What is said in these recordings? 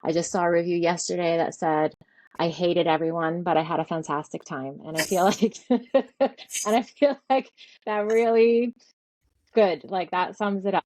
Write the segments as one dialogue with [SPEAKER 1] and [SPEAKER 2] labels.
[SPEAKER 1] I just saw a review yesterday that said, I hated everyone, but I had a fantastic time. And I feel like, and I feel like that really good. Like that sums it up.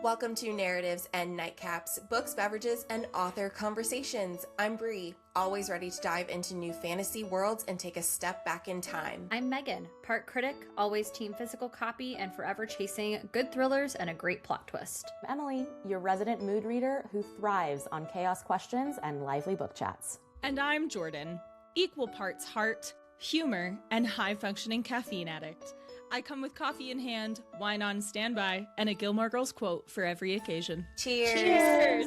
[SPEAKER 2] Welcome to Narratives and Nightcaps, books, beverages, and author conversations. I'm Bree, always ready to dive into new fantasy worlds and take a step back in time.
[SPEAKER 3] I'm Megan, part critic, always team physical copy, and forever chasing good thrillers and a great plot twist.
[SPEAKER 4] I'm Emily, your resident mood reader who thrives on chaos questions and lively book chats.
[SPEAKER 5] And I'm Jordan, equal parts heart, humor, and high-functioning caffeine addict. I come with coffee in hand, wine on standby, and a Gilmore Girls quote for every occasion.
[SPEAKER 2] Cheers!
[SPEAKER 5] Cheers!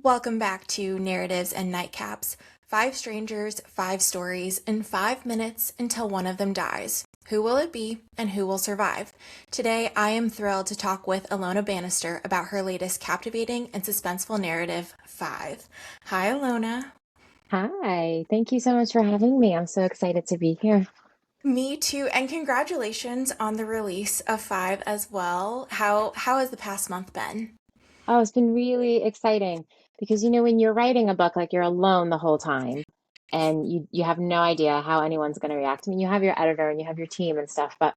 [SPEAKER 2] Welcome back to Narratives and Nightcaps. 5 strangers, 5 stories, in 5 minutes until one of them dies. Who will it be, and who will survive? Today, I am thrilled to talk with Ilona Bannister about her latest captivating and suspenseful narrative, 5. Hi, Ilona.
[SPEAKER 1] Hi, thank you so much for having me. I'm so excited to be here.
[SPEAKER 2] Me too, and congratulations on the release of 5 as well. How has the past month been?
[SPEAKER 1] Oh, it's been really exciting because when you're writing a book, like you're alone the whole time and you have no idea how anyone's going to react. I mean, you have your editor and you have your team and stuff, but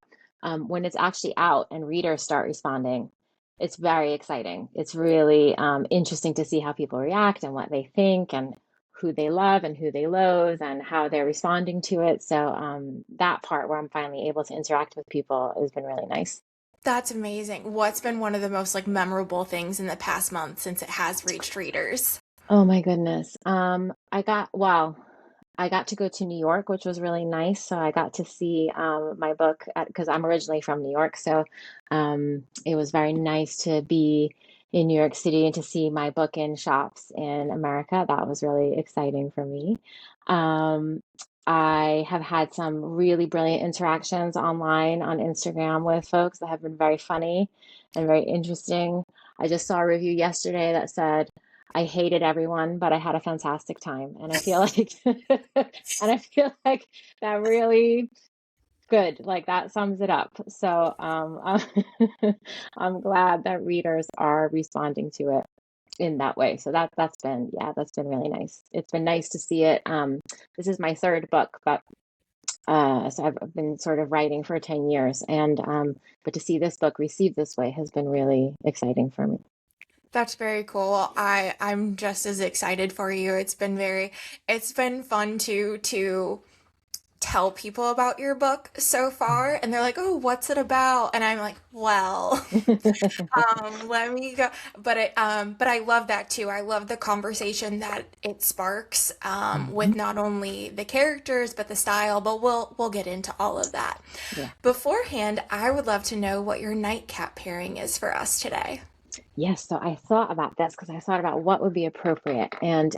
[SPEAKER 1] when it's actually out and readers start responding, it's very exciting. It's really interesting to see how people react and what they think and who they love and who they loathe and how they're responding to it. So that part where I'm finally able to interact with people has been really nice.
[SPEAKER 2] That's amazing. What's been one of the most memorable things in the past month since it has reached readers?
[SPEAKER 1] Oh my goodness. I got to go to New York, which was really nice. So I got to see my book because I'm originally from New York. So it was very nice to be in New York City and to see my book in shops in America. That was really exciting for me. Um, I have had some really brilliant interactions online on Instagram with folks that have been very funny and very interesting. I just saw a review yesterday that said, I hated everyone, but I had a fantastic time. And I feel like that really good. Like that sums it up. So I'm glad that readers are responding to it in that way. So that's been really nice. It's been nice to see it. This is my 3rd book, but so I've been sort of writing for 10 years, and but to see this book received this way has been really exciting for me.
[SPEAKER 2] That's very cool. I'm just as excited for you. It's been fun to tell people about your book so far, and they're like, "Oh, what's it about?" And I'm like, "Well, let me go." But I love that too. I love the conversation that it sparks with not only the characters but the style. But we'll get into all of that.
[SPEAKER 1] Yeah.
[SPEAKER 2] Beforehand, I would love to know what your nightcap pairing is for us today.
[SPEAKER 1] Yes, so I thought about this because I thought about what would be appropriate. And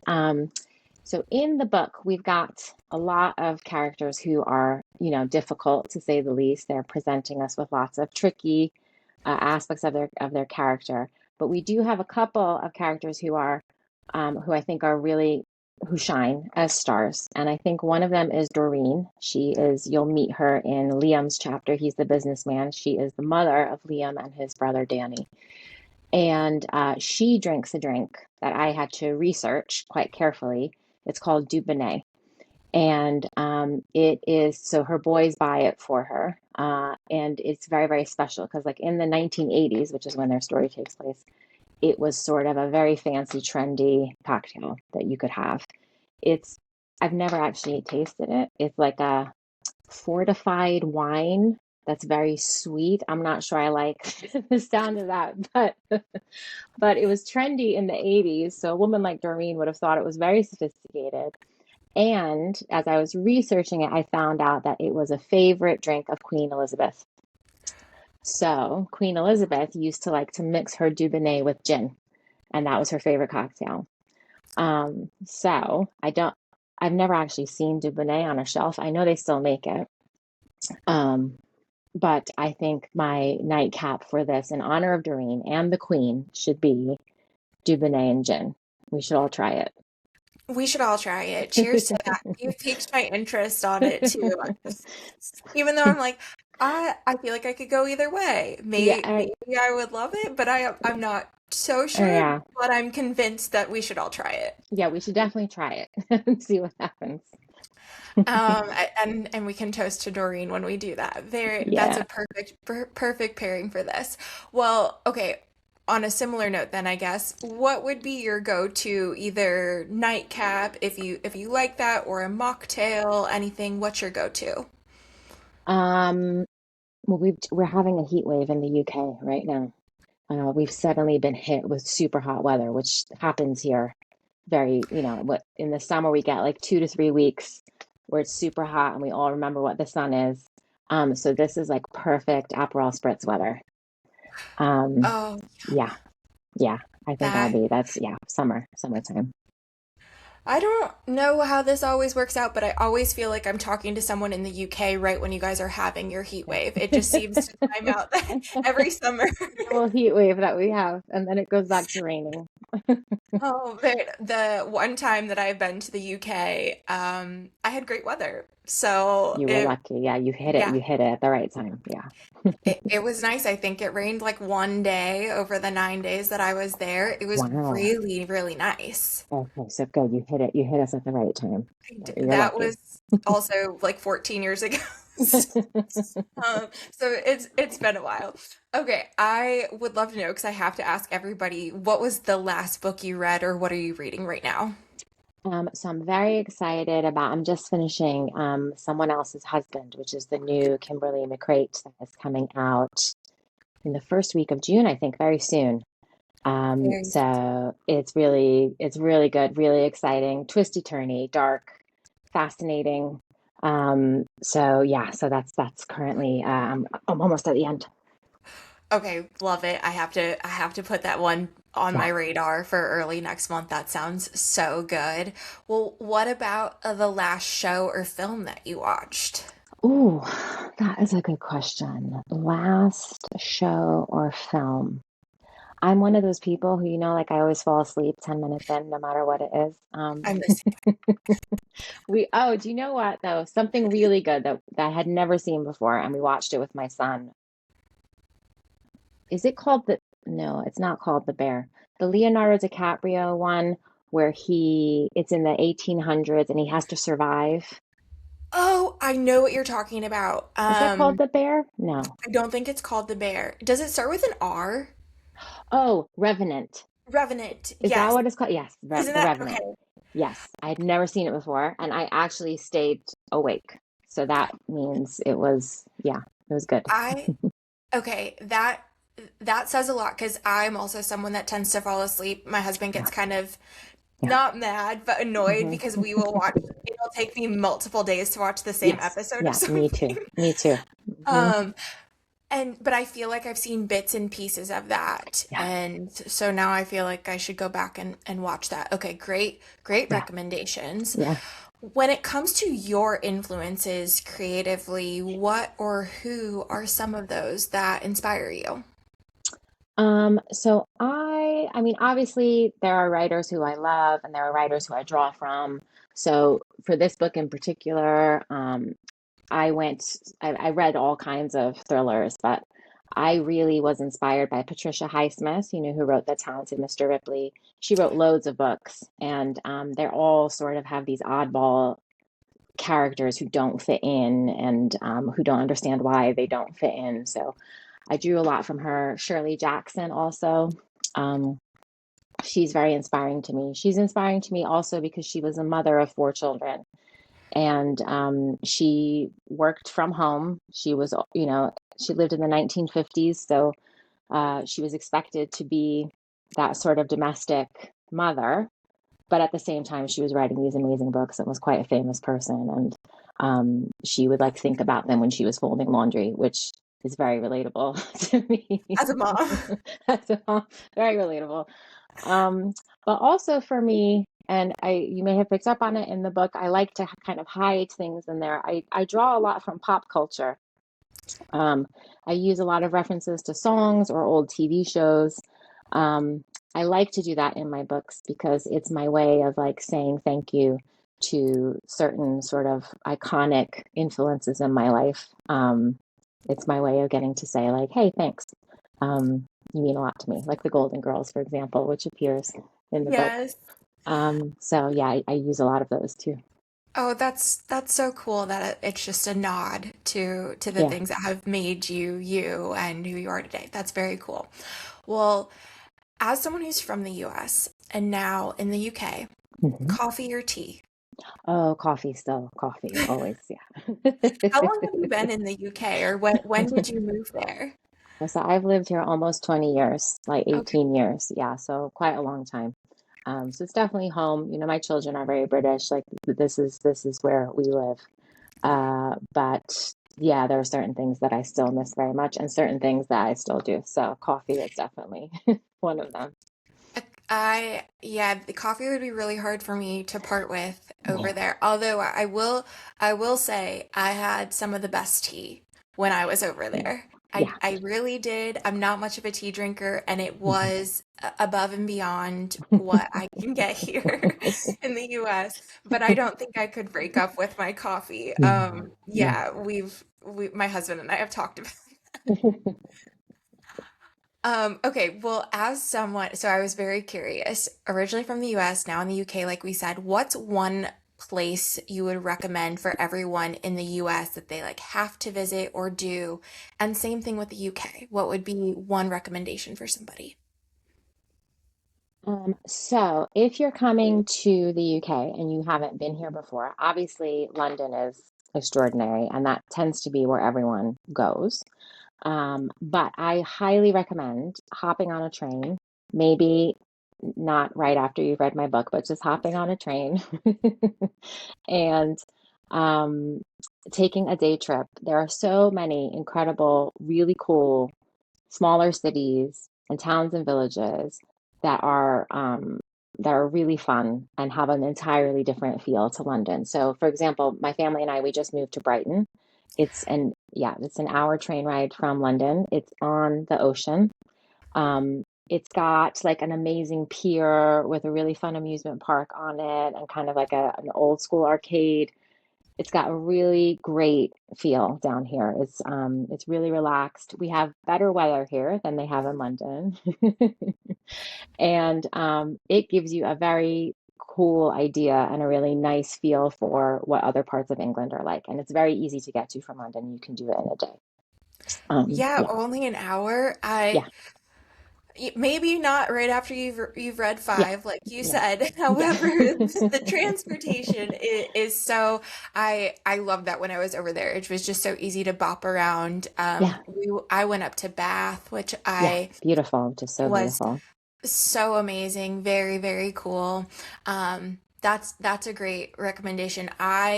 [SPEAKER 1] so in the book, we've got a lot of characters who are, difficult to say the least. They're presenting us with lots of tricky aspects of their character. But we do have a couple of characters who I think are really who shine as stars. And I think one of them is Doreen. You'll meet her in Liam's chapter. He's the businessman. She is the mother of Liam and his brother Danny. And she drinks a drink that I had to research quite carefully. It's called Dubonnet. And it is, so her boys buy it for her. And it's very, very special because like in the 1980s, which is when their story takes place, it was sort of a very fancy, trendy cocktail that you could have. I've never actually tasted it. It's like a fortified wine that's very sweet. I'm not sure I like the sound of that, but it was trendy in the 80s. So a woman like Doreen would have thought it was very sophisticated. And as I was researching it, I found out that it was a favorite drink of Queen Elizabeth. So Queen Elizabeth used to like to mix her Dubonnet with gin, and that was her favorite cocktail. So I've never actually seen Dubonnet on a shelf. I know they still make it. But I think my nightcap for this, in honor of Doreen and the Queen, should be Dubonnet and gin. We should all try it.
[SPEAKER 2] We should all try it. Cheers to that. You've piqued my interest on it too. Even though I'm like, I feel like I could go either way. Maybe I would love it, but I'm not so
[SPEAKER 1] Oh,
[SPEAKER 2] sure,
[SPEAKER 1] yeah.
[SPEAKER 2] but I'm convinced that we should all try it.
[SPEAKER 1] Yeah, we should definitely try it and see what happens.
[SPEAKER 2] And we can toast to Doreen when we do that. That's
[SPEAKER 1] Yeah.
[SPEAKER 2] a perfect pairing for this. Well, okay, on a similar note then, I guess, what would be your go-to either nightcap if you like that or a mocktail, anything, what's your go-to?
[SPEAKER 1] Um, well, we're having a heat wave in the UK right now. We've suddenly been hit with super hot weather, which happens here very, what in the summer we get like 2 to 3 weeks where it's super hot and we all remember what the sun is. So this is like perfect Aperol spritz weather. Um,
[SPEAKER 2] Oh,
[SPEAKER 1] yeah, yeah, I think
[SPEAKER 2] that
[SPEAKER 1] that's, yeah, summertime.
[SPEAKER 2] I don't know how this always works out, but I always feel like I'm talking to someone in the UK right when you guys are having your heat wave. It just seems to time out every summer.
[SPEAKER 1] Little heat wave that we have, and then it goes back to raining.
[SPEAKER 2] Oh, the one time that I've been to the UK, I had great weather. So
[SPEAKER 1] You were lucky. Yeah,
[SPEAKER 2] yeah,
[SPEAKER 1] you hit it at the right time. Yeah.
[SPEAKER 2] it was nice. I think it rained like one day over the 9 days that I was there. It was
[SPEAKER 1] Wow.
[SPEAKER 2] really, really nice.
[SPEAKER 1] Okay, so good. You hit us at the right time. You're
[SPEAKER 2] That
[SPEAKER 1] lucky.
[SPEAKER 2] was also like 14 years ago. So it's been a while. Okay, I would love to know because I have to ask everybody, what was the last book you read or what are you reading right now?
[SPEAKER 1] So I'm very excited about, I'm just finishing Someone Else's Husband, which is the new Kimberly McCreight that is coming out in the first week of June, I think, very soon.
[SPEAKER 2] Very
[SPEAKER 1] So it's really good, really exciting, twisty turny, dark, fascinating. So yeah, so that's currently I'm almost at the end.
[SPEAKER 2] Okay, love it. I have to put that one on
[SPEAKER 1] Yeah.
[SPEAKER 2] my radar for early next month. That sounds so good. Well, what about the last show or film that you watched?
[SPEAKER 1] Ooh, that is a good question. Last show or film? I'm one of those people who, like I always fall asleep 10 minutes in, no matter what it is.
[SPEAKER 2] I'm the
[SPEAKER 1] Do you know what though? Something really good that I had never seen before, and we watched it with my son. Is it called no, it's not called The Bear. The Leonardo DiCaprio one where it's in the 1800s and he has to survive.
[SPEAKER 2] Oh, I know what you're talking about.
[SPEAKER 1] Is that called The Bear? No.
[SPEAKER 2] I don't think it's called The Bear. Does it start with an R?
[SPEAKER 1] Oh, Revenant.
[SPEAKER 2] Revenant.
[SPEAKER 1] Is that
[SPEAKER 2] Yes.
[SPEAKER 1] what it's called? Yes,
[SPEAKER 2] Isn't
[SPEAKER 1] The
[SPEAKER 2] that okay?
[SPEAKER 1] Revenant. Yes, I had never seen it before, and I actually stayed awake. So that means yeah, it was good.
[SPEAKER 2] I okay, that says a lot because I'm also someone that tends to fall asleep. My husband
[SPEAKER 1] Yeah,
[SPEAKER 2] gets kind of
[SPEAKER 1] yeah.
[SPEAKER 2] not mad, but annoyed
[SPEAKER 1] Hmm.
[SPEAKER 2] because we will watch, it'll take me multiple days to watch the same
[SPEAKER 1] Yes,
[SPEAKER 2] episode of
[SPEAKER 1] yeah, me
[SPEAKER 2] something.
[SPEAKER 1] too. Me too. Hmm.
[SPEAKER 2] Um, but I feel like I've seen bits and pieces of that.
[SPEAKER 1] Yeah,
[SPEAKER 2] And so now I feel like I should go back and watch that. Okay, great
[SPEAKER 1] yeah,
[SPEAKER 2] recommendations.
[SPEAKER 1] yeah.
[SPEAKER 2] When it comes to your influences creatively, what or who are some of those that inspire you?
[SPEAKER 1] So I mean, obviously there are writers who I love and there are writers who I draw from. So for this book in particular, I read all kinds of thrillers, but I really was inspired by Patricia Highsmith, who wrote The Talented Mr. Ripley. She wrote loads of books, and they're all sort of have these oddball characters who don't fit in and who don't understand why they don't fit in. So I drew a lot from her. Shirley Jackson also. Um, she's very inspiring to me. She's inspiring to me also because she was a mother of 4 children and she worked from home. She lived in the 1950s, so she was expected to be that sort of domestic mother, but at the same time, she was writing these amazing books and was quite a famous person. And she would like think about them when she was folding laundry, which is very relatable to me.
[SPEAKER 2] As a mom.
[SPEAKER 1] That's very relatable. Um, but also for me, and you may have picked up on it in the book, I like to kind of hide things in there. I draw a lot from pop culture. Um, I use a lot of references to songs or old TV shows. I like to do that in my books because it's my way of like saying thank you to certain sort of iconic influences in my life. It's my way of getting to say like, hey, thanks. you mean a lot to me, like the Golden Girls, for example, which appears in the book.
[SPEAKER 2] Yes.
[SPEAKER 1] So yeah, I use a lot of those too.
[SPEAKER 2] Oh, that's so cool that it's just a nod to the
[SPEAKER 1] Yeah.
[SPEAKER 2] things that have made you you and who you are today. That's very cool. Well, as someone who's from the US and now in the UK,
[SPEAKER 1] Hmm.
[SPEAKER 2] coffee or tea?
[SPEAKER 1] Oh, coffee still, coffee always, yeah.
[SPEAKER 2] How long have you been in the UK, or when did you move there?
[SPEAKER 1] So I've lived here almost 20 years, like
[SPEAKER 2] Okay.
[SPEAKER 1] 18 years. Yeah, so quite a long time. So it's definitely home. You know, my children are very British. Like this is where we live. But yeah, there are certain things that I still miss very much and certain things that I still do. So coffee is definitely one of them.
[SPEAKER 2] Yeah, the coffee would be really hard for me to part with over
[SPEAKER 1] Yeah.
[SPEAKER 2] there. Although I will say I had some of the best tea when I was over there.
[SPEAKER 1] Yeah.
[SPEAKER 2] I really did. I'm not much of a tea drinker, and it was above and beyond what I can get here in the US. But I don't think I could break up with my coffee.
[SPEAKER 1] No, no.
[SPEAKER 2] Yeah, my husband and I have talked about. Okay, well, as someone, so I was very curious, originally from the US, now in the UK, like we said, what's one place you would recommend for everyone in the US that they like have to visit or do? And same thing with the UK. What would be one recommendation for somebody?
[SPEAKER 1] So if you're coming to the UK and you haven't been here before, obviously London is extraordinary, and that tends to be where everyone goes. But I highly recommend hopping on a train, maybe not right after you've read my book, but just hopping on a train and um, taking a day trip. There are so many incredible, really cool smaller cities and towns and villages that are really fun and have an entirely different feel to London. So, for example, my family and I, we just moved to Brighton. It's an hour train ride from London. It's on the ocean. It's got like an amazing pier with a really fun amusement park on it and kind of like an old school arcade. It's got a really great feel down here. It's really relaxed. We have better weather here than they have in London. And it gives you a very cool idea and a really nice feel for what other parts of England are like. And it's very easy to get to from London. You can do it in a day.
[SPEAKER 2] Yeah,
[SPEAKER 1] Yeah,
[SPEAKER 2] only an hour.
[SPEAKER 1] yeah,
[SPEAKER 2] Maybe not right after you've read
[SPEAKER 1] yeah,
[SPEAKER 2] five, like you
[SPEAKER 1] yeah,
[SPEAKER 2] said.
[SPEAKER 1] yeah,
[SPEAKER 2] However, the transportation is so. I loved that when I was over there. It was just so easy to bop around.
[SPEAKER 1] yeah,
[SPEAKER 2] I went up to Bath, which
[SPEAKER 1] yeah.
[SPEAKER 2] I
[SPEAKER 1] Beautiful, just so
[SPEAKER 2] was
[SPEAKER 1] beautiful.
[SPEAKER 2] so amazing. Very, very cool. That's a great recommendation.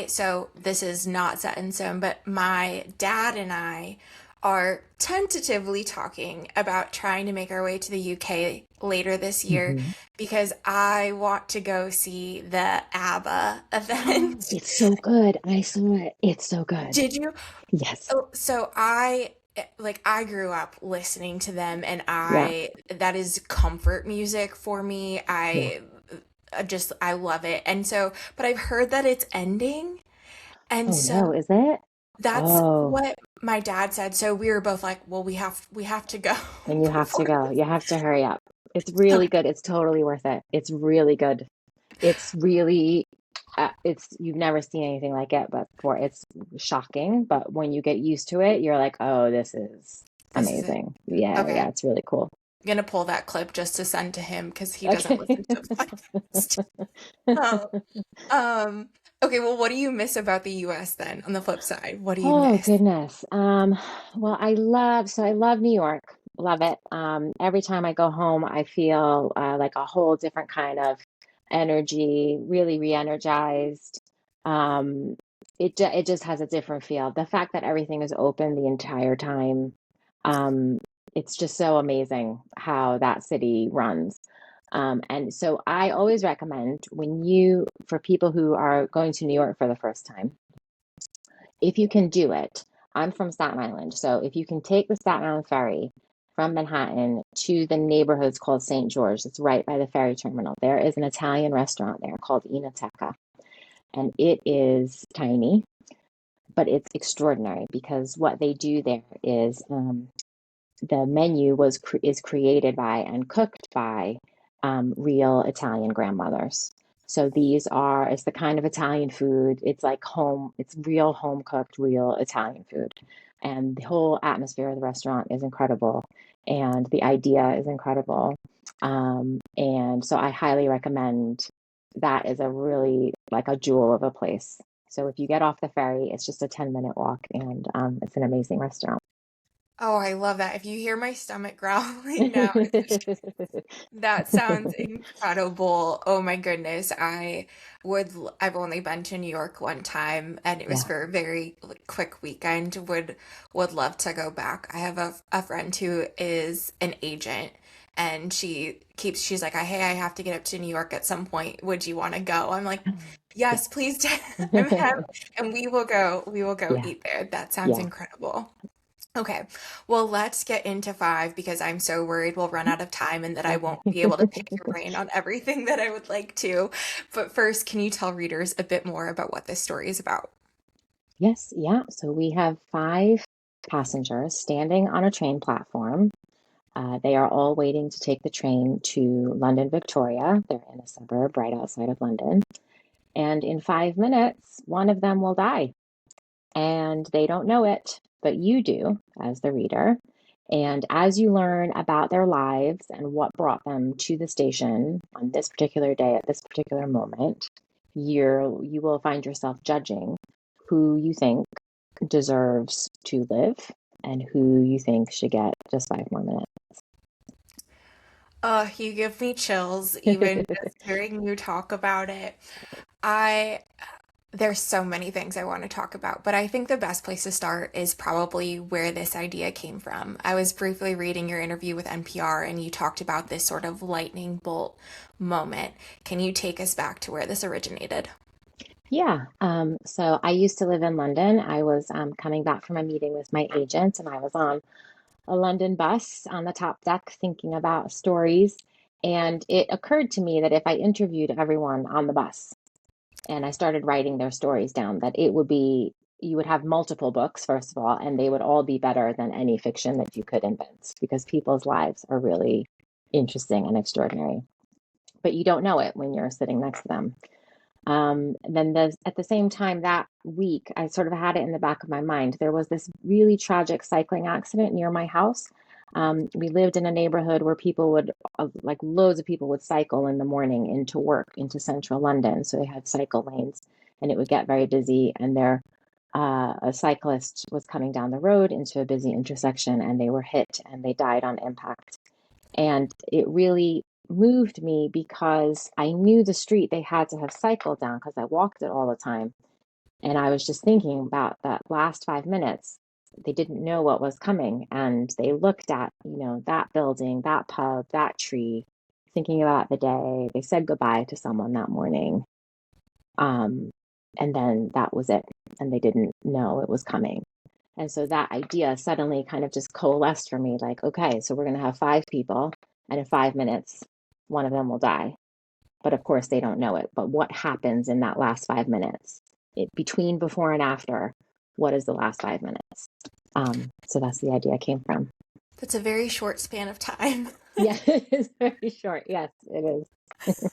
[SPEAKER 2] So this is not set in stone, but my dad and I are tentatively talking about trying to make our way to the UK later this year
[SPEAKER 1] Hmm.
[SPEAKER 2] because I want to go see the ABBA event.
[SPEAKER 1] It's so good. I saw it. It's so good.
[SPEAKER 2] Did you?
[SPEAKER 1] Yes.
[SPEAKER 2] Oh, so I grew up listening to them, and
[SPEAKER 1] Yeah.
[SPEAKER 2] I that is comfort music for me.
[SPEAKER 1] Yeah.
[SPEAKER 2] I love it. And so, but I've heard that it's ending. And
[SPEAKER 1] Oh no,
[SPEAKER 2] so
[SPEAKER 1] is it?
[SPEAKER 2] that's
[SPEAKER 1] Oh,
[SPEAKER 2] what my dad said. So we were both like, well, we have to go
[SPEAKER 1] then you have to
[SPEAKER 2] before
[SPEAKER 1] go.
[SPEAKER 2] this.
[SPEAKER 1] You have to hurry up. It's really
[SPEAKER 2] Okay.
[SPEAKER 1] good. It's totally worth it. It's really good. It's really, you've never seen anything like it, but it's shocking. But when you get used to it, you're like, oh, this is
[SPEAKER 2] This is it.
[SPEAKER 1] amazing. Yeah,
[SPEAKER 2] Okay.
[SPEAKER 1] yeah, it's really cool.
[SPEAKER 2] I'm gonna pull that clip just to send to him because he doesn't
[SPEAKER 1] Okay.
[SPEAKER 2] listen to podcasts. Oh, um, okay, well, what do you miss about the US then on the flip side? What do you
[SPEAKER 1] Oh
[SPEAKER 2] miss?
[SPEAKER 1] goodness. Well, I love New York. Love it. Every time I go home, I feel like a whole different kind of energy, really re-energized. Um, it just has a different feel. The fact that everything is open the entire time, um, it's just so amazing how that city runs. And so I always recommend for people who are going to New York for the first time, if you can do it, I'm from Staten Island. So if you can take the Staten Island ferry from Manhattan to the neighborhoods called St. George, it's right by the ferry terminal. There is an Italian restaurant there called Inateca, and it is tiny, but it's extraordinary because what they do there is the menu is created by and cooked by real Italian grandmothers. So it's the kind of Italian food. It's like home, it's real home cooked, real Italian food. And the whole atmosphere of the restaurant is incredible. And the idea is incredible. And so I highly recommend that is a really like a jewel of a place. So if you get off the ferry, it's just a 10-minute walk and it's an amazing restaurant.
[SPEAKER 2] Oh, I love that. If you hear my stomach growling now, it's that sounds incredible. Oh my goodness. I've only been to New York one time and it was
[SPEAKER 1] Yeah.
[SPEAKER 2] for a very like, quick weekend. Would love to go back. I have a friend who is an agent and she's like, hey, I have to get up to New York at some point. Would you want to go? I'm like, yes, please. And we will go
[SPEAKER 1] Yeah.
[SPEAKER 2] eat there. That sounds
[SPEAKER 1] Yeah.
[SPEAKER 2] incredible. Okay, well, let's get into five because I'm so worried we'll run out of time and that I won't be able to pick your brain on everything that I would like to. But first, can you tell readers a bit more about what this story is about?
[SPEAKER 1] Yes. Yeah. So we have 5 passengers standing on a train platform. They are all waiting to take the train to London, Victoria. They're in a suburb right outside of London. And in 5 minutes, one of them will die. And they don't know it, but you do as the reader. And as you learn about their lives and what brought them to the station on this particular day at this particular moment, you will find yourself judging who you think deserves to live and who you think should get just 5 more
[SPEAKER 2] You give me chills even
[SPEAKER 1] minutes.
[SPEAKER 2] just hearing you talk about it. I There's so many things I want to talk about, but I think the best place to start is probably where this idea came from. I was briefly reading your interview with NPR and you talked about this sort of lightning bolt moment. Can you take us back to where this originated?
[SPEAKER 1] Yeah. So I used to live in London. I was coming back from a meeting with my agent, and I was on a London bus on the top deck thinking about stories. And it occurred to me that if I interviewed everyone on the bus and I started writing their stories down, that you would have multiple books, first of all, and they would all be better than any fiction that you could invent because people's lives are really interesting and extraordinary. But you don't know it when you're sitting next to them. At the same time that week, I sort of had it in the back of my mind. There was this really tragic cycling accident near my house. We lived in a neighborhood where like loads of people would cycle in the morning into work, into central London. So they had cycle lanes and it would get very busy. And a cyclist was coming down the road into a busy intersection and they were hit and they died on impact. And it really moved me because I knew the street they had to have cycled down because I walked it all the time. And I was just thinking about that last 5 minutes. They didn't know what was coming. And they looked at, that building, that pub, that tree, thinking about the day. They said goodbye to someone that morning. Um, and then that was it. And they didn't know it was coming. And so that idea suddenly kind of just coalesced for me like, okay, so we're going to have 5 people, and in 5 minutes, one of them will die. But of course, they don't know it. But what happens in that last 5 minutes? Between before and after, what is the last 5 minutes? So that's the idea came from.
[SPEAKER 2] That's a very short span of time.
[SPEAKER 1] Yeah, it's very short. Yes, it is.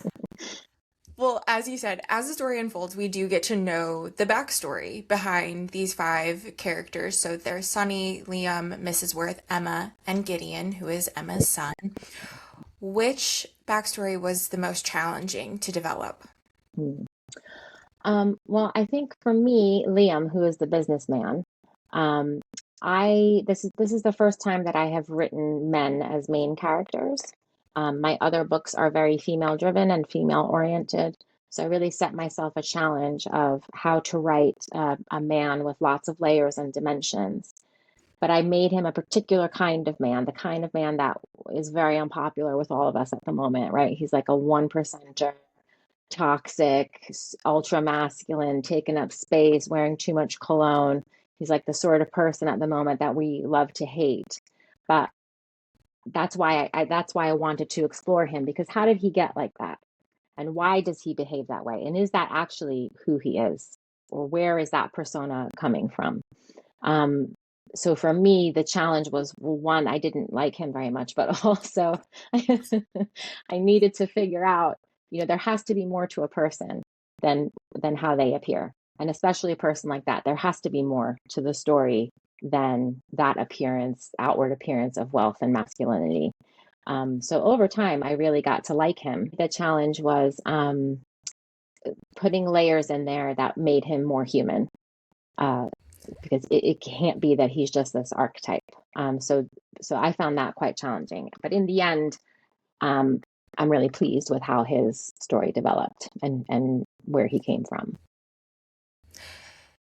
[SPEAKER 2] Well, as you said, as the story unfolds, we do get to know the backstory behind these 5 characters. So there's Sonny, Liam, Mrs. Worth, Emma, and Gideon, who is Emma's son. Which backstory was the most challenging to develop?
[SPEAKER 1] Hmm. Well, I think for me, Liam, who is the businessman, this is the first time that I have written men as main characters. My other books are very female driven and female oriented. So I really set myself a challenge of how to write a man with lots of layers and dimensions. But I made him a particular kind of man, the kind of man that is very unpopular with all of us at the moment, right? He's like a 1%er, toxic, ultra masculine, taking up space, wearing too much cologne. He's like the sort of person at the moment that we love to hate. But that's why I wanted to explore him, because how did he get like that? And why does he behave that way? And is that actually who he is? Or where is that persona coming from? Um, So for me, the challenge was, well, one, I didn't like him very much, but also I needed to figure out, there has to be more to a person than how they appear. And especially a person like that, there has to be more to the story than that appearance, outward appearance of wealth and masculinity. So over time, I really got to like him. The challenge was putting layers in there that made him more human, because it can't be that he's just this archetype. So I found that quite challenging. But in the end, I'm really pleased with how his story developed and where he came from.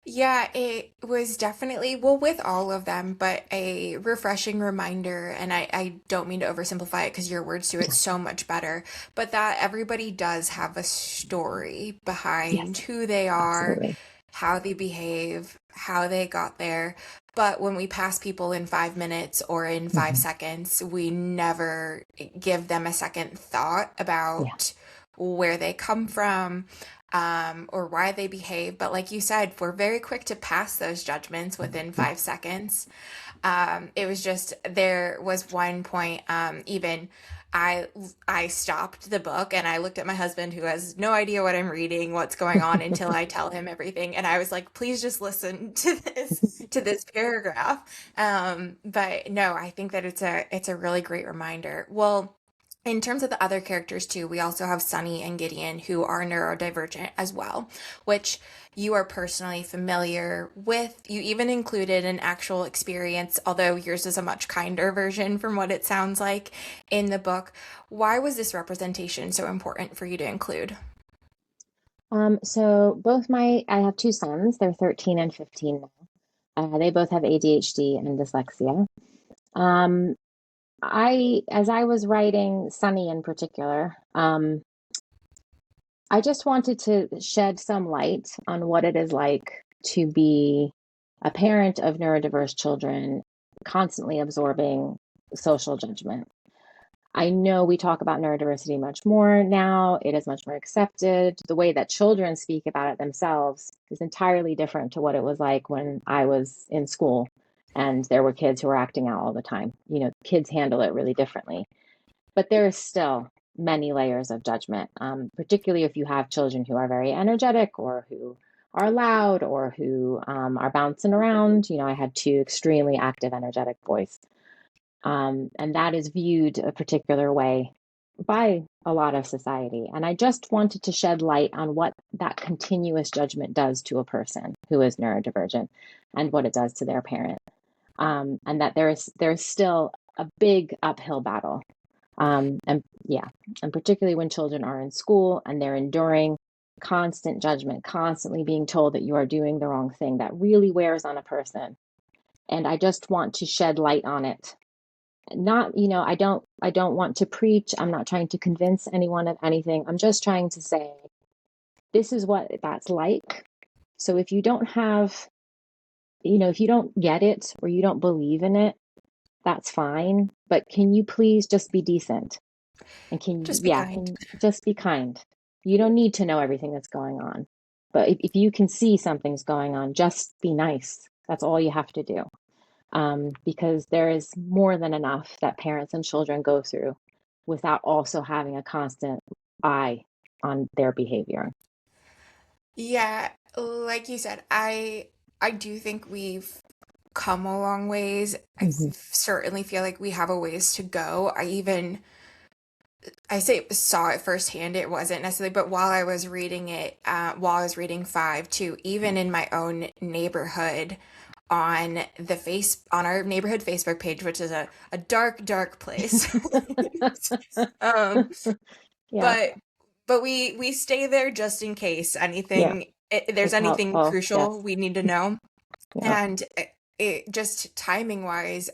[SPEAKER 2] Yeah, it was definitely, well, with all of them, but a refreshing reminder. And I don't mean to oversimplify it because your words do it so much better, but that everybody does have a story behind
[SPEAKER 1] Yes,
[SPEAKER 2] who they are,
[SPEAKER 1] absolutely.
[SPEAKER 2] how they behave, how they got there. But when we pass people in 5 minutes or in 5 seconds, we never give them a second thought
[SPEAKER 1] Yeah.
[SPEAKER 2] about where they come from, or why they behave. But like you said, we're very quick to pass those judgments within 5 seconds. It was just, there was one point, even I stopped the book and I looked at my husband, who has no idea what I'm reading, what's going on, until I tell him everything. And I was like, please just listen to this paragraph. But no, I think that it's a really great reminder. Well, in terms of the other characters too, we also have Sunny and Gideon, who are neurodivergent as well, which you are personally familiar with. You even included an actual experience, although yours is a much kinder version from what it sounds like in the book. Why was this representation so important for you to include?
[SPEAKER 1] So I have two sons. They're 13 and 15 now. They both have ADHD and dyslexia. Um, as I was writing Sunny in particular, I just wanted to shed some light on what it is like to be a parent of neurodiverse children, constantly absorbing social judgment. I know we talk about neurodiversity much more now. It is much more accepted. The way that children speak about it themselves is entirely different to what it was like when I was in school and there were kids who were acting out all the time. Kids handle it really differently. But there is still many layers of judgment, particularly if you have children who are very energetic or who are loud or who are bouncing around. I had two extremely active, energetic boys. And that is viewed a particular way by a lot of society. And I just wanted to shed light on what that continuous judgment does to a person who is neurodivergent and what it does to their parent. And that there's still a big uphill battle. And particularly when children are in school and they're enduring constant judgment, constantly being told that you are doing the wrong thing, that really wears on a person. And I just want to shed light on it. Not, I don't want to preach. I'm not trying to convince anyone of anything. I'm just trying to say, this is what that's like. So if you don't have, if you don't get it or you don't believe in it, that's fine. But can you please just be decent? And
[SPEAKER 2] Just be kind.
[SPEAKER 1] and just be kind. You don't need to know everything that's going on. But if you can see something's going on, just be nice. That's all you have to do. Because there is more than enough that parents and children go through without also having a constant eye on their behavior.
[SPEAKER 2] Yeah, like you said, I do think we've come a long ways. I certainly feel like we have a ways to go. I say saw it firsthand. It wasn't necessarily, but while I was reading it, while I was reading five too, even in my own neighborhood, on our neighborhood Facebook page, which is a dark place. um,
[SPEAKER 1] Yeah,
[SPEAKER 2] but we stay there just in case
[SPEAKER 1] yeah,
[SPEAKER 2] there's
[SPEAKER 1] it's
[SPEAKER 2] anything
[SPEAKER 1] helpful.
[SPEAKER 2] crucial
[SPEAKER 1] Yes,
[SPEAKER 2] we need to know.
[SPEAKER 1] yeah.
[SPEAKER 2] And it just timing wise,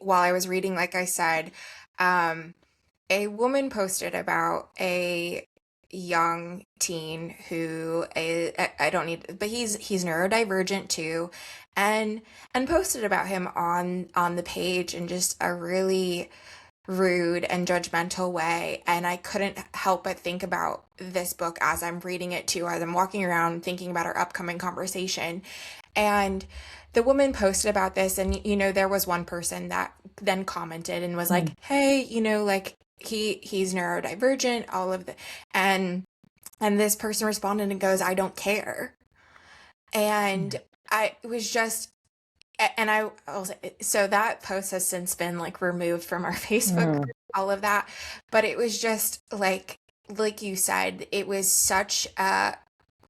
[SPEAKER 2] while I was reading, like I said, a woman posted about a young teen who is, I don't need, but he's neurodivergent too, and posted about him on the page, and just a really rude and judgmental way. And I couldn't help but think about this book as I'm reading it too, as I'm walking around thinking about our upcoming conversation. And the woman posted about this, and there was one person that then commented and was like, hey, like he's neurodivergent, all of the and this person responded and goes, I don't care. And I was just, and I also, so that post has since been like removed from our Facebook group, all of that. But it was just like you said, it was such a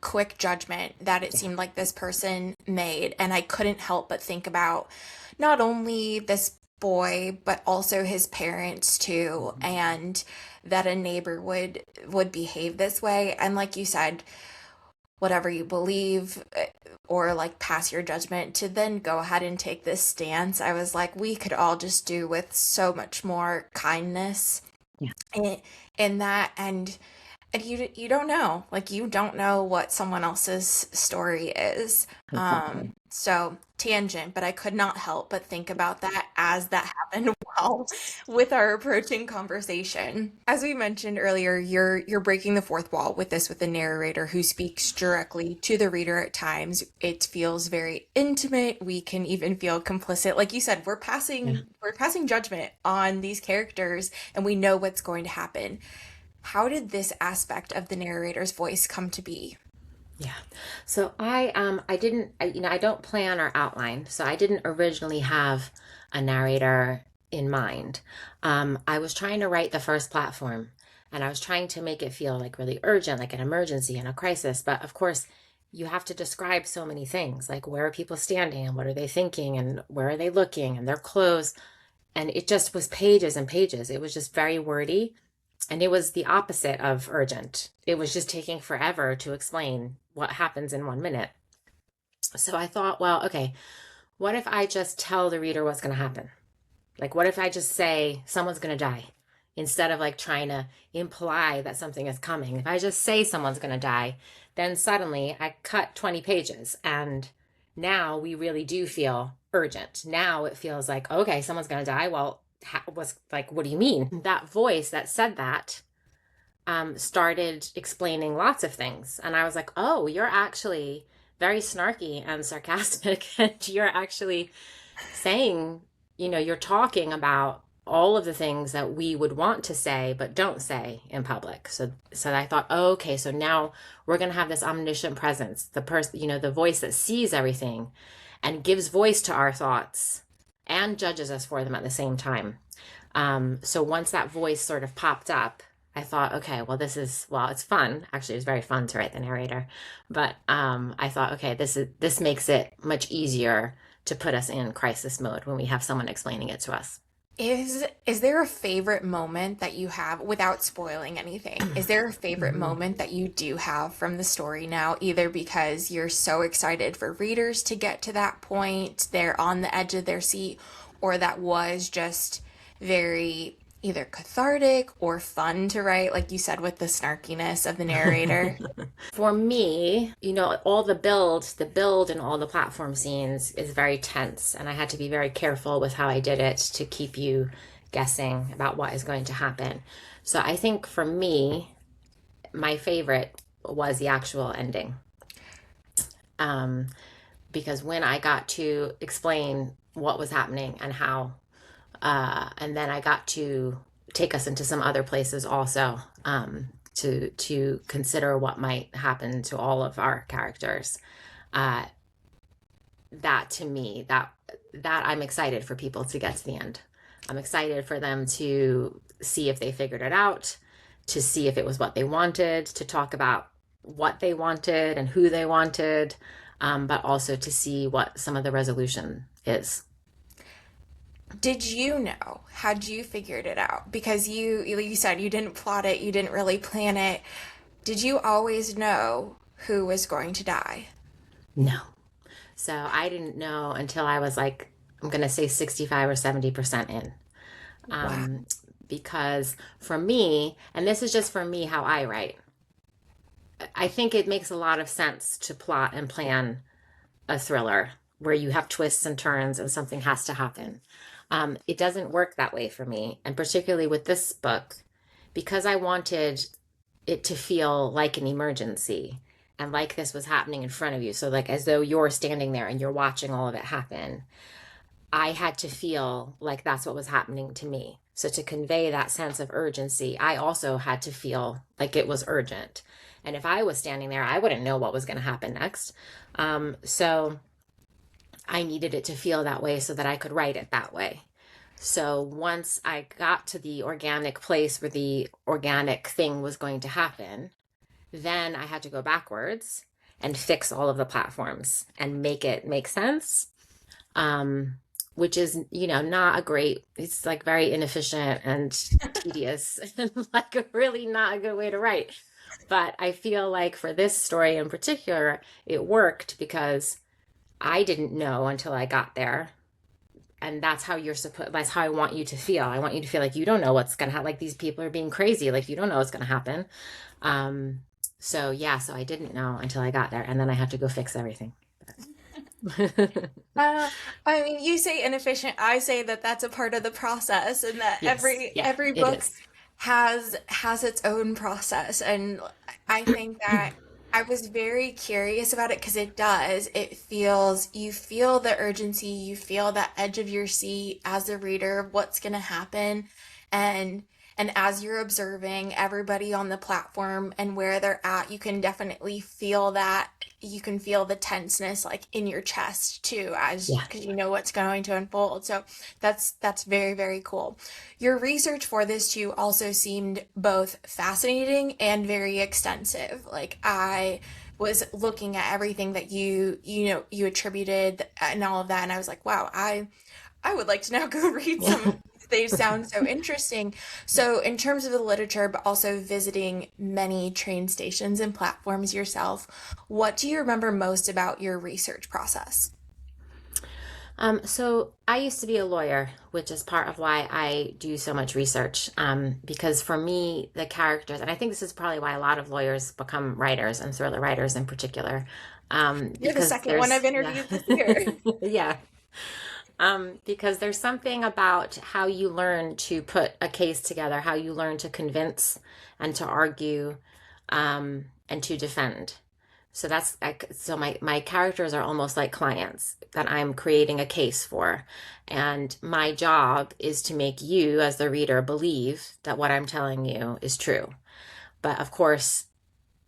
[SPEAKER 2] quick judgment that it seemed like this person made. And I couldn't help but think about not only this boy, but also his parents too, and that a neighbor would behave this way. And like you said, whatever you believe or like pass your judgment, to then go ahead and take this stance, I was like, we could all just do with so much more kindness in that. And you don't know, like, you don't know what someone else's story is.
[SPEAKER 1] Exactly.
[SPEAKER 2] So tangent, but I could not help but think about that as that happened while with our approaching conversation. As we mentioned earlier, you're breaking the fourth wall with this, with the narrator who speaks directly to the reader at times. It feels very intimate. We can even feel complicit. Like you said, we're passing judgment on these characters, and we know what's going to happen. How did this aspect of the narrator's voice come to be?
[SPEAKER 6] Yeah. So I don't plan or outline. So I didn't originally have a narrator in mind. I was trying to write the first platform, and I was trying to make it feel like really urgent, like an emergency and a crisis. But of course, you have to describe so many things, like where are people standing and what are they thinking and where are they looking and their clothes. And it just was pages and pages. It was just very wordy. And it was the opposite of urgent. It was just taking forever to explain what happens in 1 minute. So I thought, well, okay, what if I just tell the reader what's going to happen? Like, what if I just say someone's going to die instead of like trying to imply that something is coming? If I just say someone's going to die, then suddenly I cut 20 pages. And now we really do feel urgent. Now it feels like, okay, someone's going to die. Well, was like, what do you mean? That voice that said that started explaining lots of things. And I was like, oh, you're actually very snarky and sarcastic. And you're actually saying, you're talking about all of the things that we would want to say, but don't say in public. So I thought, oh, okay, so now we're going to have this omniscient presence, the person, the voice that sees everything and gives voice to our thoughts and judges us for them at the same time. So once that voice sort of popped up, I thought, okay, well, it's fun. Actually, it was very fun to write the narrator. But I thought, okay, this makes it much easier to put us in crisis mode when we have someone explaining it to us.
[SPEAKER 2] Is there a favorite moment that you have, without spoiling anything? Is there a favorite moment that you do have from the story now, either because you're so excited for readers to get to that point, they're on the edge of their seat, or that was just very either cathartic or fun to write, like you said, with the snarkiness of the narrator?
[SPEAKER 6] For me, all the build and all the platform scenes is very tense, and I had to be very careful with how I did it to keep you guessing about what is going to happen. So I think for me, my favorite was the actual ending. Because when I got to explain what was happening and how, and then I got to take us into some other places also, to consider what might happen to all of our characters. That to me, that I'm excited for people to get to the end. I'm excited for them to see if they figured it out, to see if it was what they wanted, to talk about what they wanted and who they wanted, but also to see what some of the resolution is.
[SPEAKER 2] Did you know? Had you figured it out? Because you said you didn't plot it, you didn't really plan it. Did you always know who was going to die?
[SPEAKER 6] No. So I didn't know until I was like, I'm going to say 65 or 70% in.
[SPEAKER 2] Wow.
[SPEAKER 6] Because for me, and this is just for me how I write, I think it makes a lot of sense to plot and plan a thriller where you have twists and turns and something has to happen. It doesn't work that way for me. And particularly with this book, because I wanted it to feel like an emergency and like this was happening in front of you. So, like, as though you're standing there and you're watching all of it happen. I had to feel like that's what was happening to me. So, to convey that sense of urgency, I also had to feel like it was urgent. And if I was standing there, I wouldn't know what was going to happen next. So, I needed it to feel that way so that I could write it that way. So once I got to the organic place where the organic thing was going to happen, then I had to go backwards and fix all of the platforms and make it make sense. Which is, not a great, it's like very inefficient and tedious and like really not a good way to write. But I feel like for this story in particular, it worked because I didn't know until I got there. And that's how that's how I want you to feel. I want you to feel like you don't know what's going to happen. Like these people are being crazy. Like you don't know what's going to happen. So I didn't know until I got there, and then I had to go fix everything.
[SPEAKER 2] I mean, you say inefficient. I say that that's a part of the process, and that
[SPEAKER 6] Yes,
[SPEAKER 2] every
[SPEAKER 6] it
[SPEAKER 2] book
[SPEAKER 6] is.
[SPEAKER 2] has its own process. And I think that I was very curious about it because it does. You feel the urgency, you feel that edge of your seat as a reader of what's going to happen, and as you're observing everybody on the platform and where they're at, you can definitely feel that. You can feel the tenseness like in your chest too, as
[SPEAKER 6] Yeah.
[SPEAKER 2] because you know what's going to unfold. So that's very, very cool. Your research for this too also seemed both fascinating and very extensive. Like I was looking at everything that you attributed and all of that, and I was like, wow, I would like to now go read some of these. They sound so interesting. So, in terms of the literature, but also visiting many train stations and platforms yourself, what do you remember most about your research process?
[SPEAKER 6] So I used to be a lawyer, which is part of why I do so much research. Because for me, the characters, and I think this is probably why a lot of lawyers become writers and thriller writers in particular.
[SPEAKER 2] You're the
[SPEAKER 6] Because
[SPEAKER 2] second one I've
[SPEAKER 6] yeah,
[SPEAKER 2] interviewed this year.
[SPEAKER 6] yeah. Because there's something about how you learn to put a case together, how you learn to convince and to argue, and to defend. So my characters are almost like clients that I'm creating a case for. And my job is to make you as the reader believe that what I'm telling you is true. But of course,